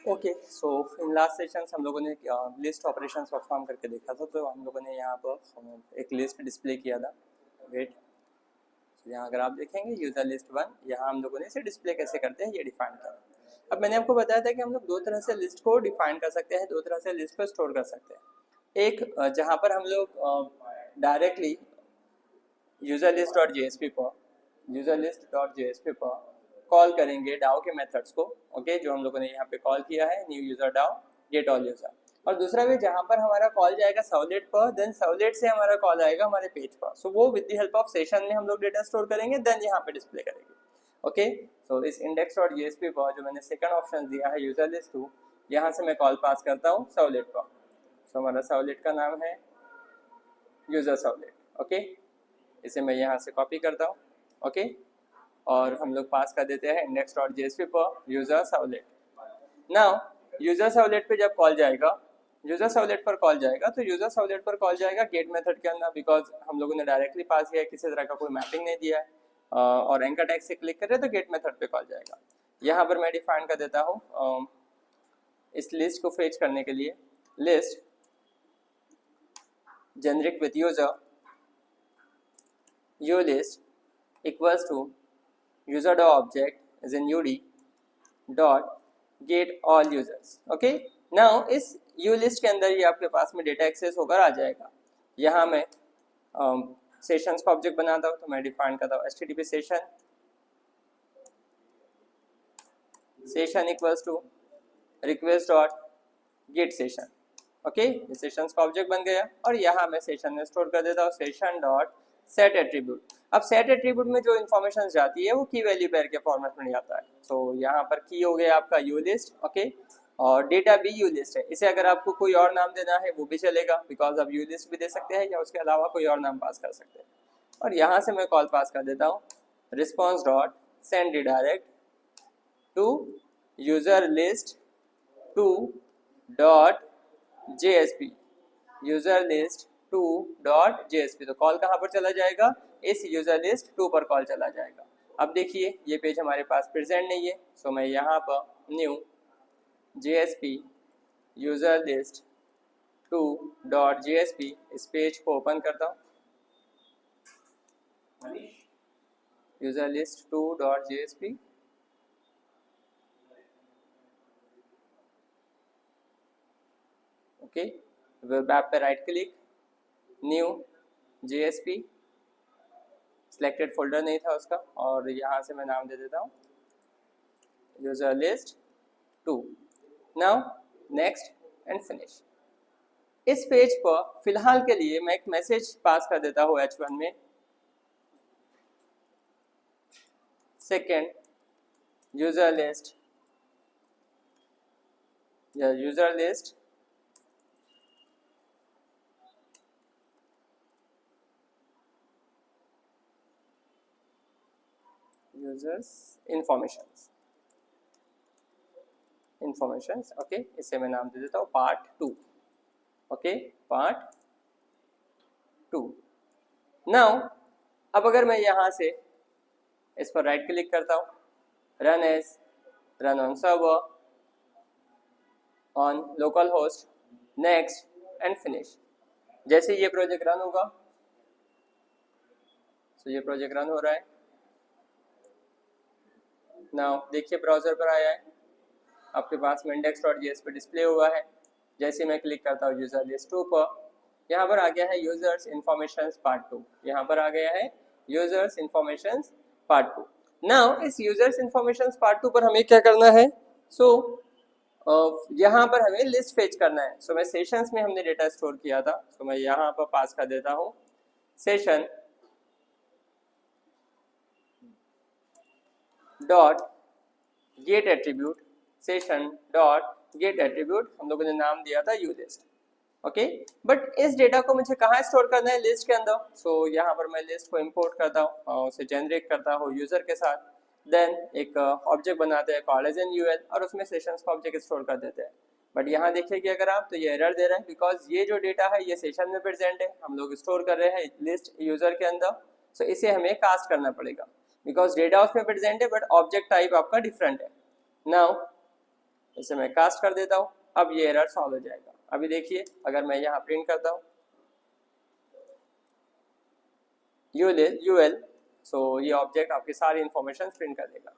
Okay, so in last sessions हम लोगों ने लिस्ट ऑपरेशंस परफॉर्म करके देखा था। तो हम लोगों ने यहाँ पर एक लिस्ट डिस्प्ले किया था। वेट, यहाँ अगर आप देखेंगे यूजर लिस्ट 1, यहाँ हम लोगों ने इसे डिस्प्ले कैसे करते हैं ये डिफाइन किया। अब मैंने आपको बताया था कि हम लोग दो तरह से लिस्ट को डिफाइन कर सकते हैं, दो तरह से लिस्ट को स्टोर कर सकते हैं। एक जहाँ पर हम लोग directly user list dot JSP पर कॉल करेंगे डाओ के मेथड्स को। ओके, जो हम लोगों ने यहाँ पे कॉल किया है, new user DAO get all user. और दूसरा भी जहाँ पर हमारा कॉल जाएगा सर्वलेट पर, देन सर्वलेट से हमारा कॉल आएगा हमारे पेज पर। सो वो with the help of session में हम लोग डेटा स्टोर करेंगे, देन यहाँ पे डिस्प्ले करेंगे। ओके, सो इस इंडेक्स डॉट जेएसपी पर जो मैंने सेकंड ऑप्शन दिया है यूजर लिस्ट 2, यहाँ से मैं कॉल पास करता हूँ सर्वलेट पर। सो हमारा सर्वलेट का नाम है यूजर सर्वलेट। ओके, इसे मैं यहाँ से कॉपी करता हूँ। ओके, और हम लोग पास कर देते हैं इंडेक्स डॉट जेएसपी पर user servlet. Now user servlet पे जब कॉल जाएगा, यूजर सर्वलेट पर कॉल जाएगा, तो यूजर सर्वलेट पर कॉल जाएगा गेट मेथड के अंदर, बिकॉज हम लोगों ने डायरेक्टली पास किया है, किसी तरह का कोई मैपिंग नहीं दिया है। और एंकर टैग से क्लिक करें तो गेट मेथड पे कॉल जाएगा। यहाँ पर मैं डिफाइन कर देता हूँ इस लिस्ट को फेच करने के लिए list generic with user U list equals to user dot object is in UD dot get all users. Okay, now इस यू लिस्ट के अंदर ये आपके पास में डेटा एक्सेस होकर आ जाएगा। यहाँ मैं सेशंस का ऑब्जेक्ट बनाता हूँ, तो मैं डिफाइन करता हूँ http session equals to request dot get session. Okay, ये सेशंस का ऑब्जेक्ट बन गया और यहाँ मैं सेशन में स्टोर कर देता हूँ सेशन डॉट सेट एट्रीब्यूट। अब सेट एट्रीब्यूट में जो इन्फॉर्मेशन जाती है वो की वैल्यू पेयर के फॉर्मेट में जाता है। तो यहाँ पर की हो गया आपका यू लिस्ट। ओके, और डेटा भी यू लिस्ट है। इसे अगर आपको कोई और नाम देना है वो भी चलेगा, बिकॉज आप यू लिस्ट भी दे सकते हैं या उसके अलावा कोई और नाम पास कर सकते हैं। और यहाँ से मैं कॉल पास कर देता हूँ response dot send redirect to user list 2 dot JSP, user list 2 dot JSP। तो कॉल कहाँ पर चला जाएगा, इस यूजर लिस्ट 2 पर कॉल चला जाएगा। अब देखिए ये पेज हमारे पास प्रेजेंट नहीं है, सो मैं यहाँ पर new JSP user list 2 dot JSP इस पेज को ओपन करता हूँ। User list 2 dot JSP, okay, web app पे right click, new JSP, selected folder नहीं था उसका, और यहाँ से मैं नाम दे देता हूँ user list 2। Now next and finish. इस पेज पर फिलहाल के लिए मैं एक मैसेज पास कर देता हूँ H1 में, सेकेंड यूजर लिस्ट या user list users informations. Okay, इसे मैं नाम दे देता हूँ पार्ट 2। Okay, part 2। नाउ अब अगर मैं यहाँ से इस पर राइट क्लिक करता हूँ, run as, run on server, on local host, next and finish. जैसे ये प्रोजेक्ट रन होगा, तो ये प्रोजेक्ट रन हो रहा है। नाउ देखिए ब्राउजर पर आया है, आपके पास में index.js पे डिस्प्ले हुआ है। जैसे मैं क्लिक करता हूँ यूजर लिस्ट 2 पर, यहाँ पर आ गया है यूजर्स इन्फॉर्मेशंस पार्ट 2। यहाँ पर आ गया है यूजर्स इन्फॉर्मेशंस पार्ट 2। नाउ इस यूजर्स इन्फॉर्मेशंस पार्ट 2 पर हमें क्या करना है, यहाँ पर हमें लिस्ट फेच करना है। सो मैं सेशंस में हमने डेटा स्टोर किया था, सो मैं यहाँ पर पास कर देता हूँ session dot gate attribute, session dot gate attribute हम लोगों ने नाम दिया था यू लिस्ट। ओके, बट इस डेटा को मुझे कहाँ स्टोर करना है, लिस्ट के अंदर। सो यहाँ पर मैं लिस्ट को इंपोर्ट करता हूँ, उसे जनरेट करता हूँ यूजर के साथ, देन एक ऑब्जेक्ट बनाते हैं कॉल एज एन यूएल, और उसमें सेशंस का ऑब्जेक्ट स्टोर कर देते हैं। बट यहाँ देखिए कि अगर आप, तो ये एरर दे रहा है, बिकॉज ये जो डेटा है ये सेशन में प्रेजेंट है, हम लोग स्टोर कर रहे हैं लिस्ट यूजर के अंदर। सो इसे हमें कास्ट करना पड़ेगा, बिकॉज डेटा उसमें प्रेजेंट है बट ऑब्जेक्ट टाइप आपका डिफरेंट है। नाउ इसे मैं कास्ट कर देता हूँ। अब ये एरर सॉल्व हो जाएगा। अभी देखिए अगर मैं यहाँ प्रिंट करता हूँ यूएल, सो ये ऑब्जेक्ट आपकी सारी इंफॉर्मेशन प्रिंट कर देगा।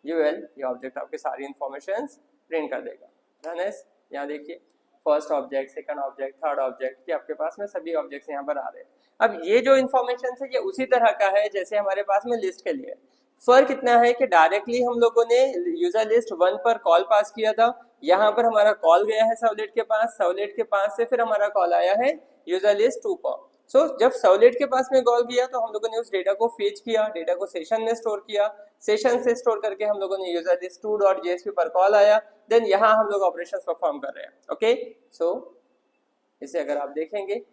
यूएल, ये ऑब्जेक्ट आपकी सारी इंफॉर्मेशन प्रिंट कर देगा। डन है। यहाँ देखिए first object, second object, third object, ये आपके पास में सभी ऑब्जेक्ट्स यहाँ पर आ रहे हैं। अब ये जो इन्फॉर्मेशन है ये उसी तरह का है जैसे हमारे पास में लिस्ट के लिए। फर्क इतना है कि डायरेक्टली हम लोगों ने यूजर लिस्ट 1 पर कॉल पास किया था, यहाँ पर हमारा कॉल गया है सर्वलेट के पास, सर्वलेट के पास से फिर हमारा कॉल आया है यूजर लिस्ट 2 पर। जब सर्वलेट के पास में कॉल किया तो हम लोगों ने उस डेटा को फेच किया, डेटा को सेशन में स्टोर किया, सेशन से स्टोर करके हम लोगों ने यूजर लिस्ट 2.jsp पर कॉल आया, देन यहाँ हम लोग ऑपरेशंस परफॉर्म कर रहे हैं। ओके, इसे अगर आप देखेंगे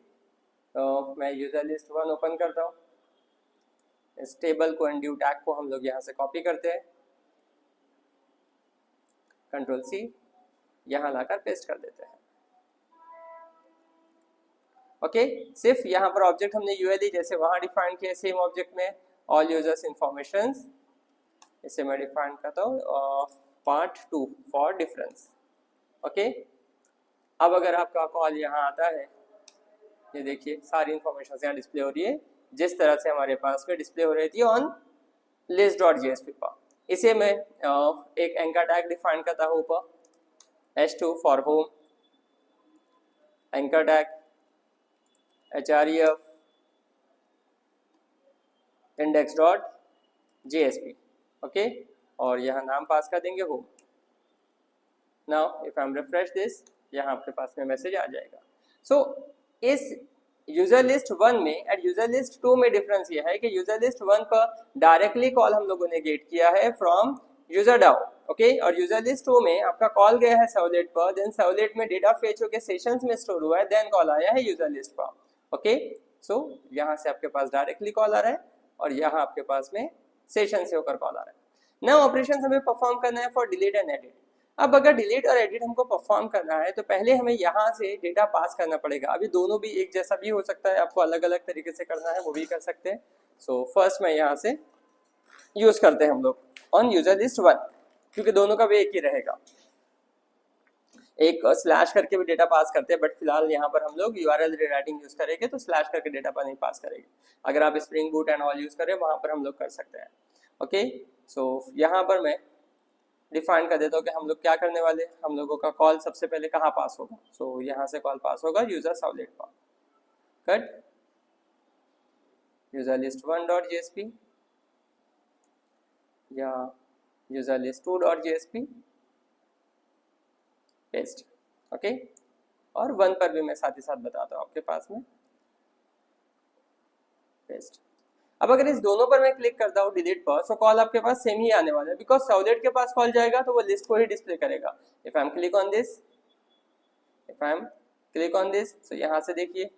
तो मैं यूजर लिस्ट 1 ओपन करता हूँ, इस टेबल को एंड ड्यू टैग को हम लोग यहाँ से कॉपी करते हैं, कंट्रोल सी, यहाँ लाकर पेस्ट कर देते हैं। ओके, सिर्फ यहाँ पर ऑब्जेक्ट हमने यूएलई जैसे वहाँ डिफाइन किया, सेम ऑब्जेक्ट में ऑल यूजर्स इंफॉर्मेशंस, इसे मैं डिफाइन करता हूँ पार्ट 2 फॉर डिफरेंस। ओके, अब अगर आपका कॉल यहाँ आता है, ये देखिए सारी इंफॉर्मेशन यहाँ डिस्प्ले हो रही है जिस तरह से हमारे पास में डिस्प्ले हो रही थी ऑन list.jsp पर। इसे मैं एक एंकर टैग डिफाइन करता हूँ ऊपर, h2 for home, anchor tag href index.jsp। Okay, और यहाँ नाम पास कर देंगे home. Now if I M refresh this, यहाँ आपके पास में मैसेज आ जाएगा। इस यूजर लिस्ट 1 में एंड यूजर लिस्ट 2 में डिफरेंस ये है कि यूजर लिस्ट 1 पर डायरेक्टली कॉल हम लोगों ने गेट किया है फ्रॉम यूजर डाउ। ओके, और यूजर लिस्ट 2 में आपका कॉल गया है सर्वलेट पर, देन सर्वलेट में डेटा फेच होकर सेशंस में स्टोर हुआ है, देन कॉल आया है यूजर लिस्ट पर। ओके, यहाँ से आपके पास डायरेक्टली कॉल आ रहा है और यहाँ आपके पास में सेशन से होकर कॉल आ रहा है। नाउ ऑपरेशन हमें परफॉर्म करना है फॉर डिलीट एंड एडिट। अब अगर डिलीट और एडिट हमको परफॉर्म करना है तो पहले हमें यहाँ से डेटा पास करना पड़ेगा। अभी दोनों भी एक जैसा भी हो सकता है, आपको अलग अलग तरीके से करना है वो भी कर सकते हैं। फर्स्ट मैं यहाँ से यूज करते हैं हम लोग ऑन यूजर लिस्ट 1, क्योंकि दोनों का भी एक ही रहेगा, एक स्लैश करके भी डेटा पास करते हैं, बट फिलहाल यहाँ पर हम लोग यूआरएल रीराइटिंग यूज करेंगे तो स्लैश करके डेटा पर नहीं पास करेंगे। अगर आप spring boot and all use करें वहां पर हम लोग कर सकते हैं। ओके, यहाँ पर मैं डिफाइन कर देता हूँ कि हम लोग क्या करने वाले हैं। हम लोगों का कॉल सबसे पहले कहाँ पास होगा, यहाँ से कॉल पास होगा यूजर सर्वलेट पर। कट यूजर लिस्ट 1.jsp या user list 2.jsp paste. Okay, और 1 पर भी मैं साथ ही साथ बताता हूँ आपके पास में पेस्ट। अब अगर इस दोनों पर मैं क्लिक करता हूँ डिलीट पर, सो कॉल आपके पास सेम ही आने वाला है, बिकॉज सर्वलेट के पास कॉल जाएगा तो वो लिस्ट को ही डिस्प्ले करेगा। If I am click on this, so यहाँ से देखिए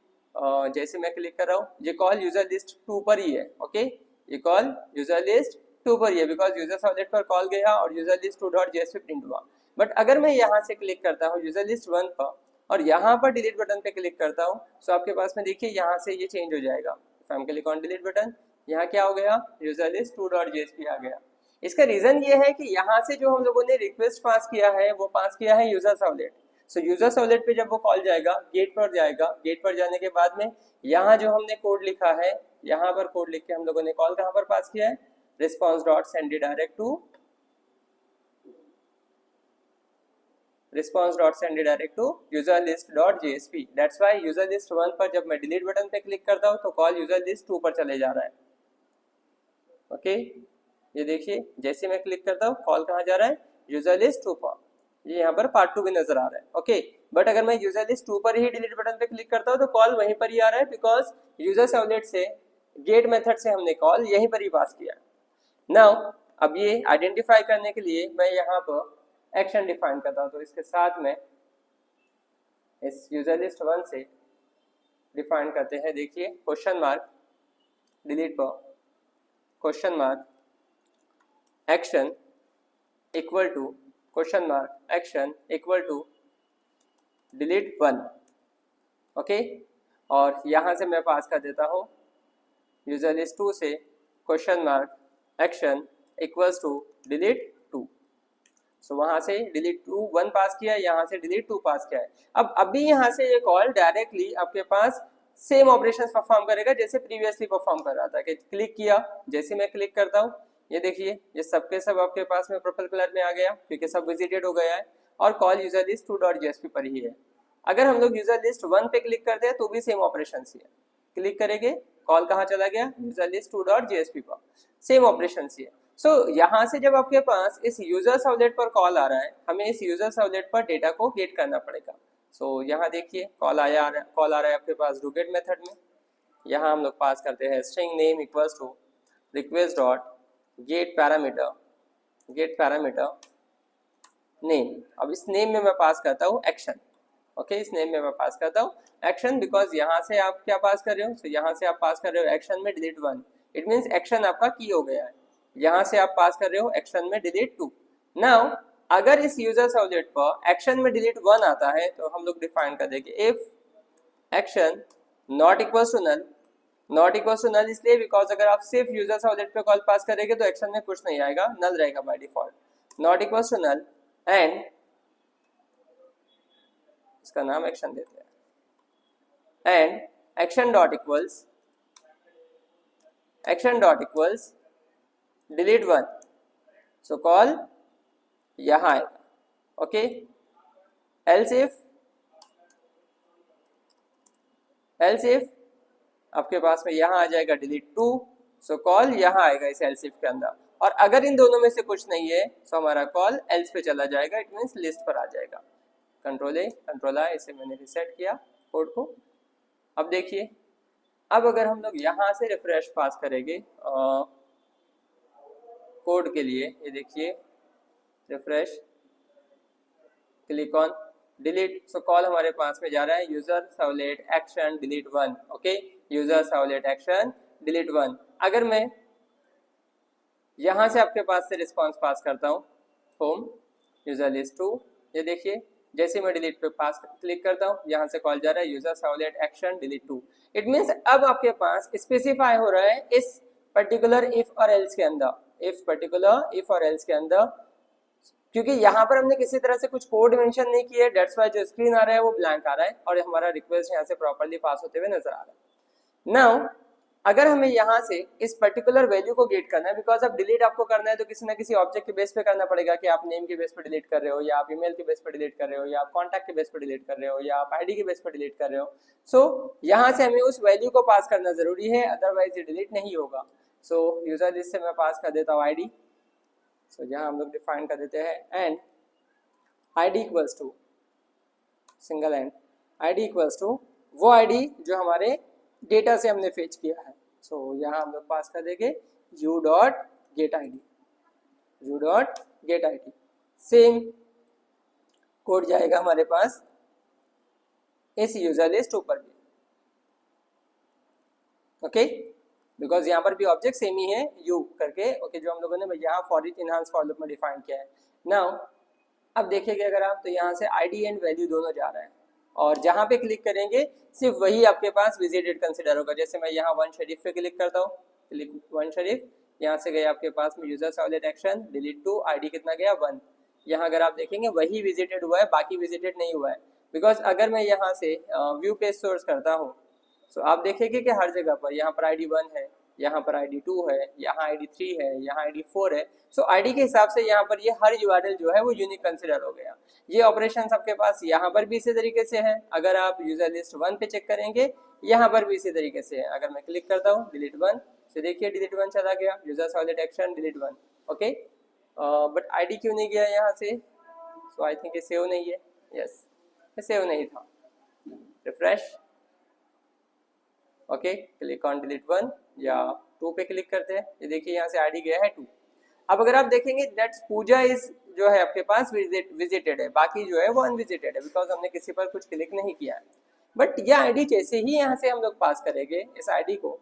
जैसे मैं क्लिक कर रहा हूँ ये कॉल यूजर लिस्ट 2 पर ही है। ओके, ये कॉल यूजर लिस्ट 2 पर ही है बिकॉज यूजर सर्वलेट पर कॉल गया और यूजर लिस्ट 2.jsp प्रिंट हुआ। बट अगर मैं यहाँ से क्लिक करता हूँ यूजर लिस्ट 1 पर और यहाँ पर डिलीट बटन पे क्लिक करता हूँ, सो आपके पास में देखिए यहाँ से ये चेंज हो जाएगा। If I am click on delete button, यहाँ क्या हो गया, यूजर लिस्ट 2.jsp आ गया। इसका रीजन ये है कि यहाँ से जो हम लोगों ने रिक्वेस्ट पास किया है वो पास किया है यूजर सर्वलेट। यूजर सर्वलेट पे जब वो कॉल जाएगा गेट पर जाएगा, गेट पर जाने के बाद में यहाँ जो हमने कोड लिखा है, यहाँ पर कोड लिख के हम लोगों ने कॉल कहाँ पर पास किया है, response.sendRedirect to userlist.jsp। That's why user list 1 पर जब मैं डिलीट बटन पे क्लिक करता हूँ तो कॉल यूजर लिस्ट 2 पर चले जा रहा है। ओके, ये देखिए जैसे मैं क्लिक करता हूँ कॉल कहाँ जा रहा है, यूजर लिस्ट 2 पर। ये यहाँ पर पार्ट 2 भी नजर आ रहा है। ओके, बट अगर मैं यूजर लिस्ट 2 पर ही डिलीट बटन पे क्लिक करता हूँ तो कॉल वहीं पर ही आ रहा है, बिकॉज यूजर सर्वलेट से गेट मेथड से हमने कॉल यहीं पर ही पास किया। नाउ अब ये आइडेंटिफाई करने के लिए मैं यहाँ पर एक्शन डिफाइन करता हूँ, तो इसके साथ में इस यूजर लिस्ट 1 से डिफाइन करते हैं। देखिए क्वेश्चन मार्क डिलीट पर question mark action equal to question mark action equal to delete 1। Okay, और यहाँ से मैं पास कर देता हूँ यूजर लिस्ट 2 से question mark action equals to delete so वहां से डिलीट 1 पास किया, यहाँ से डिलीट 2 पास किया है। अब अभी यहाँ से ये कॉल डायरेक्टली आपके पास सेम ऑपरेशंस परफॉर्म करेगा जैसे प्रीवियसली परफॉर्म कर रहा था कि क्लिक किया, जैसे मैं क्लिक करता हूँ ये देखिए ये सबके सब आपके पास में पर्पल कलर में आ गया क्योंकि सब विजिटेड हो गया है और कॉल यूजर लिस्ट 2.jsp पर ही है। अगर हम लोग यूजर लिस्ट 1 पे क्लिक करते हैं तो भी सेम ऑपरेशन ही है, क्लिक करेंगे कॉल कहाँ चला गया यूजर लिस्ट 2.jsp पर, सेम ऑपरेशन ही है। सो यहाँ से जब आपके पास इस यूजर सर्वलेट पर कॉल आ रहा है हमें इस यूजर सर्वलेट पर डेटा को गेट करना पड़ेगा। सो यहाँ देखिए कॉल आ रहा है आपके पास डूगेट मेथड में। यहाँ हम लोग पास करते हैं string name equals to request dot get parameter name. अब इस नेम में मैं पास करता हूँ एक्शन। ओके इस नेम में मैं पास करता हूँ एक्शन बिकॉज यहाँ से आप क्या पास कर रहे हो, so यहाँ से आप पास कर रहे हो एक्शन में डिलीट 1, इट मीन्स एक्शन आपका की हो गया है। यहाँ से आप पास कर रहे हो एक्शन में डिलीट 2। नाउ अगर इस यूजर सर्वलेट पर एक्शन में डिलीट 1 आता है तो हम लोग डिफाइन कर देंगे if action not equal to null. Not equal to null इसलिए बिकॉज अगर आप सिर्फ यूजर सर्वलेट पे कॉल पास करेंगे तो एक्शन में कुछ नहीं आएगा, नल रहेगा by default. Not equal to null and इसका नाम एक्शन देते हैं and action dot equals delete 1। So call यहाँ आएगा। ओके एल्स इफ आपके पास में यहाँ आ जाएगा डिलीट 2। सो कॉल यहाँ आएगा इस एल्स इफ के अंदर, और अगर इन दोनों में से कुछ नहीं है तो हमारा कॉल एल्स पे चला जाएगा, इट मीन्स लिस्ट पर आ जाएगा। कंट्रोल आई, इसे मैंने रिसेट किया कोड को। अब देखिए अब अगर हम लोग यहाँ से रिफ्रेश पास करेंगे कोड के लिए, ये देखिए refresh click on delete. So call हमारे पास में जा रहा है user servlet action delete 1। Okay user servlet action delete 1। अगर मैं यहाँ से आपके पास से रिस्पॉन्स पास करता हूँ होम यूजर लिस्ट 2, ये देखिए जैसे मैं डिलीट पे पास क्लिक करता हूँ यहाँ से कॉल जा रहा है user servlet action delete 2। It means अब आपके पास स्पेसिफाई हो रहा है इस पर्टिकुलर इफ और एल्स के अंदर, के अंदर, क्योंकि यहाँ पर हमने किसी तरह से कुछ कोड मेंशन नहीं किया है, दैट्स व्हाई जो स्क्रीन आ रहा है वो ब्लैंक आ रहा है और हमारा रिक्वेस्ट यहाँ से प्रॉपर्ली पास होते हुए नजर आ रहा है। नाउ अगर हमें यहाँ से इस पर्टिकुलर वैल्यू को गेट करना है, बिकॉज अब डिलीट आपको करना है तो किसी ना किसी ऑब्जेक्ट के बेस पे करना पड़ेगा कि आप नेम के बेस पे डिलीट कर रहे हो या आप ईमेल के बेस पे डिलीट कर रहे हो या आप कॉन्टैक्ट के बेस पे डिलीट कर रहे हो या आप आईडी के बेस पे डिलीट कर रहे हो। सो यहाँ से हमें उस वैल्यू को पास करना जरूरी है, अदरवाइज ये डिलीट नहीं होगा। सो यूजर लिस्ट से मैं पास कर देता हूँ आईडी। सो यहाँ हम लोग डिफाइन कर देते हैं and ID equals to single and ID equals to वो आईडी जो हमारे डेटा से हमने फेच किया है। सो यहाँ हम लोग पास कर देंगे u dot gate I D. Same code जाएगा हमारे पास इस यूजर लिस्ट ऊपर भी। ओके बिकॉज यहाँ पर भी ऑब्जेक्ट सेम ही है u करके। ओके जो हम लोगों ने यहाँ for each enhance for loop में डिफाइन किया है। नाउ अब देखिएगा अगर आप तो यहाँ से आईडी एंड वैल्यू दोनों जा रहा है और जहाँ पे क्लिक करेंगे सिर्फ वही आपके पास विजिटेड कंसिडर होगा। जैसे मैं यहाँ 1 शरीफ पे क्लिक करता हूँ, क्लिक 1 शरीफ, यहाँ से गया आपके पास में user servlet action delete 2, ID कितना गया 1। यहाँ अगर आप देखेंगे वही विजिटेड हुआ है, बाकी विजिटेड नहीं हुआ है। बिकॉज अगर मैं यहाँ से व्यू पेज सोर्स करता हूँ तो आप देखेंगे कि हर जगह पर यहाँ पर आईडी 1 है, यहाँ पर आईडी 2 है, यहाँ आईडी 3 है, यहाँ आईडी 4 है। सो आईडी के हिसाब से यहाँ पर ये हर यूआरएल जो है वो यूनिक कंसिडर हो गया। ये ऑपरेशन आपके पास यहाँ पर भी इसी तरीके से है। अगर आप यूजर लिस्ट 1 पे चेक करेंगे यहाँ पर भी इसी तरीके से है। अगर मैं क्लिक करता हूँ डिलीट 1, तो देखिए डिलीट 1 चला गया, user servlet action delete 1। Okay but ID क्यों नहीं गया यहाँ से? सो आई थिंक ये सेव नहीं है। यस ये सेव नहीं था। Refresh. Okay click on delete 1 या 2 पे क्लिक करते हैं, ये देखिए यहाँ से आईडी गया है 2। अब अगर आप देखेंगे दैट्स पूजा इज जो है आपके पास विजिटेड है, बाकी जो है वो अनविजिटेड है बिकॉज हमने किसी पर कुछ क्लिक नहीं किया है। बट ये आईडी जैसे ही यहाँ से हम लोग पास करेंगे, इस आईडी को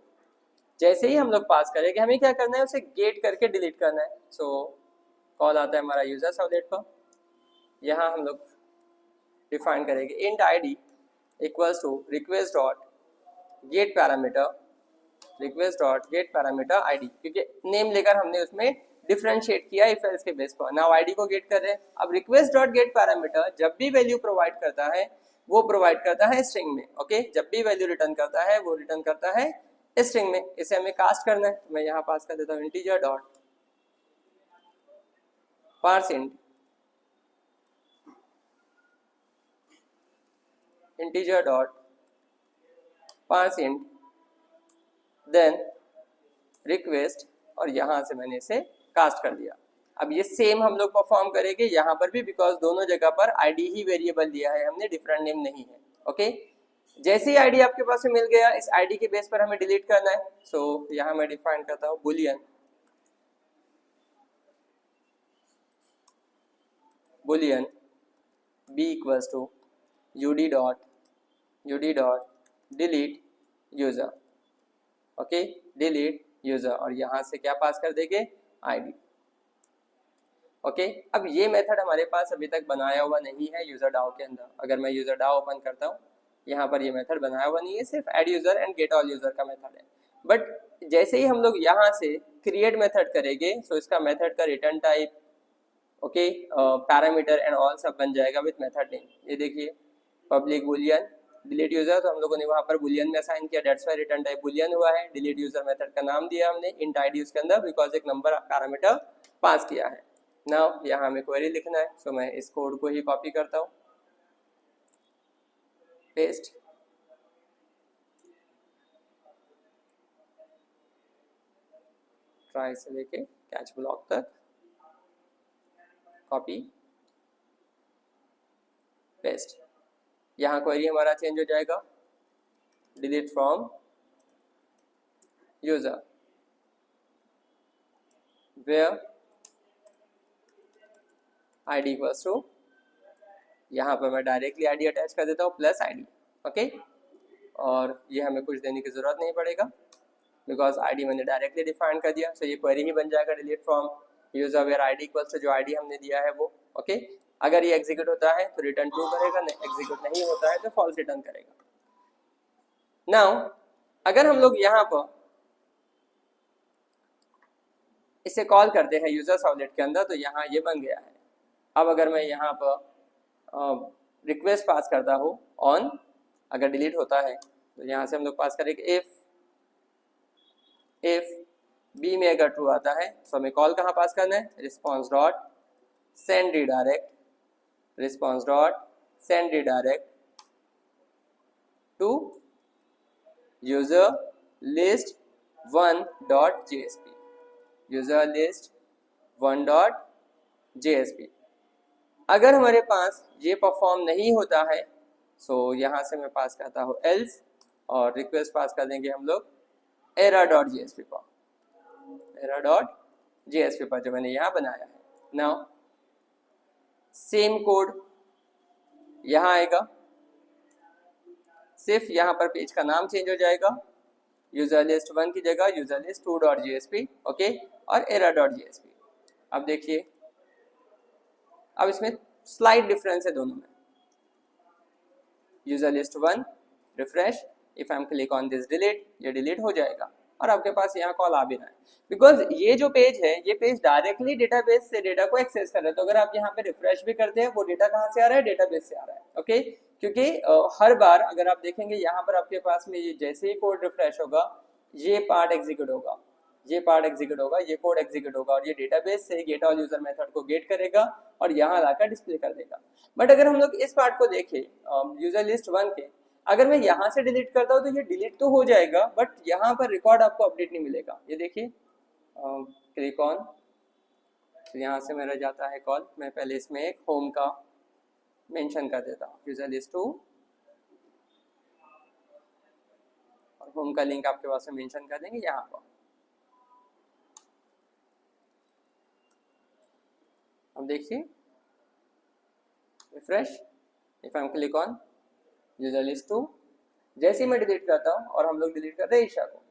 जैसे ही हम लोग पास करेंगे हमें क्या करना है, उसे गेट करके डिलीट करना है। सो कॉल आता है हमारा यूजर सर्वलेट पर, यहाँ हम लोग डिफाइन करेंगे int ID equals to request dot get parameter ID, क्योंकि नेम लेकर हमने उसमें डिफरेंशिएट किया इफ एल्स के बेस पर। नाउ आईडी को गेट कर रहे हैं। अब रिक्वेस्ट डॉट गेट पैरामीटर जब भी वैल्यू प्रोवाइड करता है वो प्रोवाइड करता है स्ट्रिंग में। ओके, जब भी वैल्यू रिटर्न करता है वो रिटर्न करता है स्ट्रिंग में। इसे हमें कास्ट करना है, मैं यहाँ पास कर देता हूँ integer dot parse int, integer dot parse int then request, और यहाँ से मैंने इसे कास्ट कर दिया। अब ये सेम हम लोग परफॉर्म करेंगे यहाँ पर भी, बिकॉज दोनों जगह पर आईडी ही वेरिएबल दिया है हमने, डिफरेंट नेम नहीं है। ओके, जैसे ही आईडी आपके पास में मिल गया, इस आईडी के बेस पर हमें डिलीट करना है। सो यहाँ मैं डिफाइन करता हूँ boolean, boolean b equals to ud dot delete user. Okay, delete user, और यहाँ से क्या पास कर देंगे, आईडी। ओके, अब ये मेथड हमारे पास अभी तक बनाया हुआ नहीं है यूजर डाओ के अंदर। अगर मैं यूजर डाओ ओपन करता हूँ, यहाँ पर ये मेथड बनाया हुआ नहीं है, सिर्फ add user and gate all user का मेथड है। बट जैसे ही हम लोग यहाँ से क्रिएट मेथड करेंगे, सो इसका मेथड का return type, okay, parameter and all सब बन जाएगा विथ मेथड नेम। ये देखिए, पब्लिक बुलियन डिलीट यूजर, तो हम लोगों ने वहाँ पर बुलियन में असाइन किया, that's why return type Boolean हुआ है। डिलीट यूजर मेथड का नाम दिया हमने इंट आईडी उसके अंदर, बिकॉज एक नंबर पैरामीटर पास किया है। नाउ यहाँ हमें क्वेरी लिखना है, सो मैं इस कोड को ही कॉपी करता हूँ, पेस्ट, ट्राई से लेके कैच ब्लॉक तक, कॉपी पेस्ट। यहाँ क्वेरी हमारा चेंज हो जाएगा, delete from user where ID equals to, यहाँ पर मैं डायरेक्टली आईडी अटैच कर देता हूँ प्लस आईडी। ओके, और ये हमें कुछ देने की जरूरत नहीं पड़ेगा, बिकॉज आईडी मैंने डायरेक्टली डिफाइन कर दिया। सो ये क्वेरी ही बन जाएगा, delete from user where ID equals to जो आईडी हमने दिया है वो। ओके, अगर ये एग्जीक्यूट होता है तो रिटर्न ट्रू करेगा, एग्जीक्यूट नहीं होता है तो फॉल्स रिटर्न करेगा। नाउ अगर हम लोग यहाँ पर इसे कॉल करते हैं यूजर सर्वलेट के अंदर, तो यहाँ ये बन गया है। अब अगर मैं यहाँ पर रिक्वेस्ट पास करता हूँ ऑन, अगर डिलीट होता है तो यहाँ से हम लोग पास करेंगे इफ बी में अगर ट्रू आता है तो हमें कॉल कहाँ पास करना है, response dot send redirect, response dot send redirect to user list 1 dot JSP, user list 1 dot JSP। अगर हमारे पास ये परफॉर्म नहीं होता है, सो यहाँ से मैं पास करता हूँ एल्स, और रिक्वेस्ट पास कर देंगे हम लोग एरर डॉट JSP पर, एरर डॉट JSP पर जो मैंने यहाँ बनाया है। नाउ सेम कोड यहाँ आएगा, सिर्फ यहाँ पर पेज का नाम चेंज हो जाएगा, यूजर लिस्ट 1 की जगह user list 2 dot JSP, okay, और एरर डॉट JSP। अब देखिए, अब इसमें स्लाइड डिफरेंस है दोनों में। User list 1 refresh, if I am click on this delete, ये डिलीट हो जाएगा और आपके पास यहाँ कॉल आ भी रहा है, बिकॉज ये जो पेज है ये पेज डायरेक्टली डेटाबेस से डेटा को एक्सेस कर रहा है। तो अगर आप यहाँ पे रिफ्रेश भी करते हैं, वो डेटा कहाँ से आ रहा है, डेटाबेस से आ रहा है। ओके, क्योंकि हर बार अगर आप देखेंगे यहाँ पर आपके पास में ये जैसे ही कोड रिफ्रेश होगा, ये पार्ट एग्जीक्यूट होगा, ये पार्ट एग्जीक्यूट होगा, ये कोड एग्जीक्यूट होगा, और ये डेटाबेस से गेट ऑल यूजर मेथड को गेट करेगा और यहाँ लाकर डिस्प्ले कर देगा। बट अगर हम लोग इस पार्ट को देखें यूजर लिस्ट 1 के, अगर मैं यहाँ से डिलीट करता हूँ तो ये डिलीट तो हो जाएगा, बट यहाँ पर रिकॉर्ड आपको अपडेट नहीं मिलेगा। ये देखिए, क्लिक ऑन, तो यहाँ से मेरा जाता है कॉल। मैं पहले इसमें एक होम का मेंशन कर देता हूँ, यूजर लिस्ट 2, और होम का लिंक आपके पास में मेंशन कर देंगे यहाँ पर। अब देखिए, refresh, if I am click on user list 2, जैसे ही मैं डिलीट करता हूँ, और हम लोग डिलीट करते हैं ईशा को,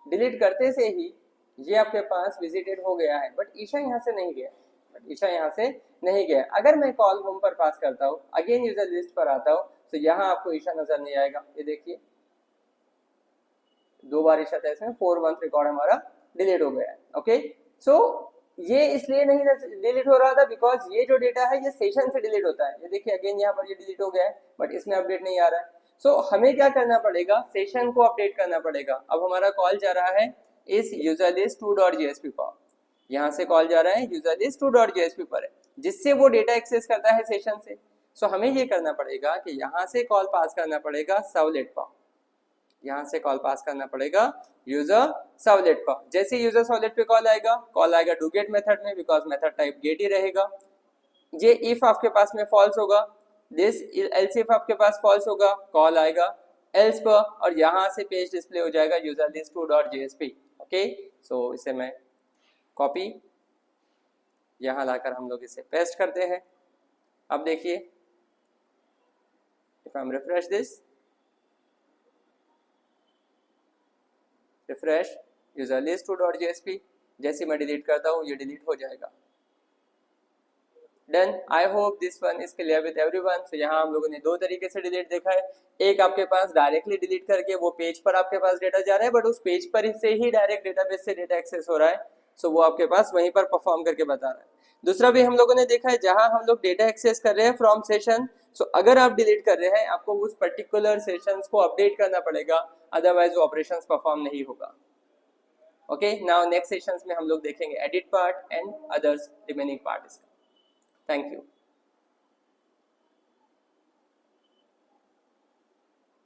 डिलीट करते से ही ये आपके पास विजिटेड हो गया है, बट ईशा यहाँ से नहीं गया, बट ईशा यहाँ से नहीं गया। अगर मैं कॉल होम पर पास करता हूँ, अगेन यूजर लिस्ट पर आता हूँ, तो यहाँ आपको ईशा नजर नहीं आएगा। ये देखिए, 2 बार ईशा था इसमें, 4 मंथ रिकॉर्ड हमारा डिलीट हो गया है। ओके, सो ये इसलिए नहीं डिलीट हो रहा था बिकॉज ये जो डेटा है ये सेशन से डिलीट होता है। ये देखिए अगेन यहाँ पर ये डिलीट हो गया है बट इसमें अपडेट नहीं आ रहा है। सो हमें क्या करना पड़ेगा, सेशन को अपडेट करना पड़ेगा। अब हमारा कॉल जा रहा है इस userlist2.jsp पर, यहाँ से कॉल जा रहा है userlist2.jsp पर है, जिससे वो डेटा एक्सेस करता है सेशन से। सो हमें ये करना पड़ेगा कि यहाँ से कॉल पास करना पड़ेगा सर्वलेट पर, यहाँ से कॉल पास करना पड़ेगा यूजर सर्वलेट पर। जैसे यूजर सर्वलेट पे कॉल आएगा डू गेट मेथड में, बिकॉज मेथड टाइप गेट ही रहेगा। ये इफ आपके पास में फॉल्स होगा, दिस एल्स इफ आपके पास फॉल्स होगा, कॉल आएगा एल्स पर और यहाँ से पेज डिस्प्ले हो जाएगा userlist2.jsp। ओके, सो इसे मैं कॉपी यहाँ लाकर हम लोग इसे पेस्ट करते हैं। अब देखिए if I M refresh this, refresh userlist2.jsp, जैसे मैं डिलीट करता हूँ ये डिलीट हो जाएगा। Done. I hope this one is clear with everyone. So यहाँ हम लोगों ने दो तरीके से डिलीट देखा है। एक आपके पास डायरेक्टली डिलीट करके वो पेज पर आपके पास डेटा जा रहा है बट उस पेज पर से ही डायरेक्ट डेटाबेस से डेटा एक्सेस हो रहा है, सो वो आपके पास वहीं पर परफॉर्म करके बता रहा है। दूसरा भी हम लोगों ने देखा है जहां हम लोग डेटा एक्सेस कर रहे हैं फ्रॉम सेशन, सो अगर आप डिलीट कर रहे हैं आपको उस पर्टिकुलर सेशंस को अपडेट करना पड़ेगा, अदरवाइज वो ऑपरेशंस परफॉर्म नहीं होगा। ओके, नाउ नेक्स्ट सेशंस में हम लोग देखेंगे edit part and others remaining part इसका। Thank you.